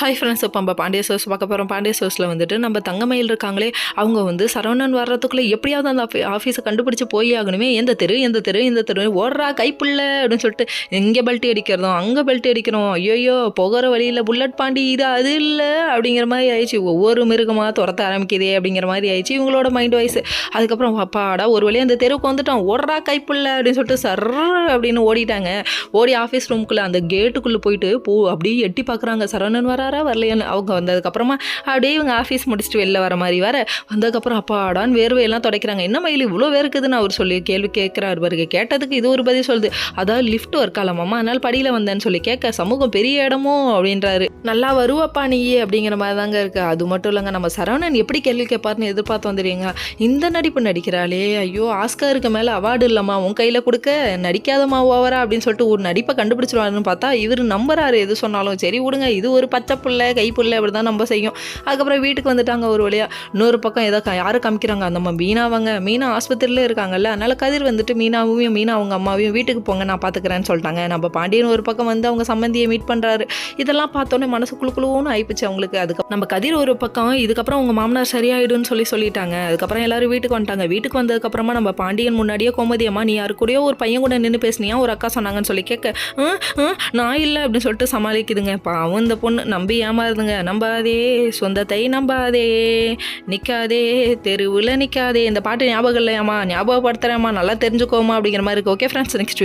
Hi friends, இப்போ நம்ம Pandya source பார்க்க போகிறோம். பாண்டிய சோர்ஸில் வந்துட்டு நம்ம தங்கமயில் இருக்காங்களே, அவங்க வந்து சரவணன் வர்றதுக்குள்ளே எப்படியாவது அந்த ஆஃபீஸை கண்டுபிடிச்சி போய் ஆகணுமே. எந்த தெரு ஓடுறா கைப்புள்ள அப்படின்னு சொல்லிட்டு இங்கே பெல்ட்டி அடிக்கிறதும் அங்கே பெல்ட்டி அடிக்கிறோம். ஐயோ போகிற வழியில் புல்லட் பாண்டி இது அது இல்லை அப்படிங்கிற மாதிரி ஆயிடுச்சு. ஒவ்வொரு மிருகமாக துரத்த ஆரம்பிக்குதே அப்படிங்கிற மாதிரி ஆயிடுச்சு இவங்களோட மைண்ட் வாய்ஸ். அதுக்கப்புறம் அப்பாடா ஒரு வழியாக அந்த தெருவுக்கு வந்துட்டோம், ஓடுறா கைப்புள்ள அப்படின்னு சொல்லிட்டு சர்ற அப்படின்னு ஓடிட்டாங்க. ஓடி ஆஃபீஸ் ரூமுக்குள்ளே அந்த கேட்டுக்குள்ளே போயிட்டு அப்படியே எட்டி பார்க்குறாங்க சரவணன் வராரா வரலையான்னு. அவங்க வந்ததுக்கப்புறமா அப்படியே இவங்க ஆஃபீஸ் முடிச்சுட்டு வெளில வர மாதிரி வந்ததுக்கப்புறம் அப்பாடான்னு வேர்வையெல்லாம் துடைக்கிறாங்க. என்ன மயில் இவ்வளோ வேர்க்குதுன்னு அவர் சொல்லி கேள்வி கேட்குறாரு பாருங்க. கேட்டதுக்கு இது ஒரு பதில் சொல்லுது, அதாவது லிஃப்ட் ஒர்க் ஆகலாமாம்மா, அதனால் படியில் வந்தேன்னு சொல்லி கேட்க சமூகம் பெரிய இடமோ அப்படின்றாரு. நல்லா வருவாப்பா நீயே அப்படிங்கிற மாதிரி தாங்க இருக்கு. அது மட்டும் இல்லைங்க, நம்ம சரவணன் எப்படி கேள்வி கேட்பாருன்னு எதிர்பார்த்து வந்துடுறீங்க. இந்த நடிப்பு நடிக்கிறாளே, ஐயோ ஆஸ்கருக்கு மேலே அவார்டு இல்லைம்மா உன் கையில் கொடுக்க, நடிக்காதம்மா ஓவரா அப்படின்னு சொல்லிட்டு ஒரு நடிப்பை கண்டுபிடிச்சிருவாருன்னு பார்த்தா இவர் நம்புறாரு எது சொன்னாலும். சரி விடுங்க, இது ஒரு பச்சை புள்ள கைப்புள்ள அப்படி தான் நம்ம செய்யும். அதுக்கப்புறம் வீட்டுக்கு வந்துட்டாங்க ஒரு வழியாக. இன்னொரு பக்கம் ஏதோ யாரை காமிக்கிறாங்க, அந்த மீனா ஆஸ்பத்திரியில் இருக்காங்கல்ல, அதனால் கதிர் வந்துட்டு மீனா அவங்க அம்மாவையும் வீட்டுக்கு போங்க நான் பார்த்துக்கிறேன்னு சொல்லிட்டாங்க. நம்ம பாண்டியன் ஒரு பக்கம் வந்து அவங்க சம்பந்தியை மீட் பண்ணுறாரு. இதெல்லாம் பார்த்தோன்னே மனசு குழுன்னு ஆயிடுச்சு அவங்களுக்கு. அதுக்கப்புறம் நம்ம கதிர் ஒரு பக்கம் இதுக்கப்புறம் உங்கள் மாமனார் சரியாயிடும்னு சொல்லிட்டாங்க. அதுக்கப்புறம் எல்லாரும் வீட்டுக்கு வந்துட்டாங்க. வீட்டுக்கு வந்ததுக்கப்புறமா நம்ம பாண்டியன் முன்னாடியே கோமதியம்மா நீ யாரு கூடயோ ஒரு பையன் கூட நின்று பேசினியா, ஒரு அக்கா சொன்னாங்கன்னு சொல்லி கேட்க நான் இல்லை அப்படின்னு சொல்லிட்டு சமாளிக்குதுங்க. பாவம் இந்த பொண்ணு நம்பி ஏமாறுதுங்க. நம்பாதே சொந்தத்தை நம்பாதே, நிற்காதே தெருவில் நிற்காதே. இந்த பாட்டு ஞாபகம் இல்லையாம்மா, ஞாபகப்படுத்துகிறேம்மா, நல்லா தெரிஞ்சுக்கோமா அப்படிங்கிற மாதிரி இருக்குது. Okay friends, next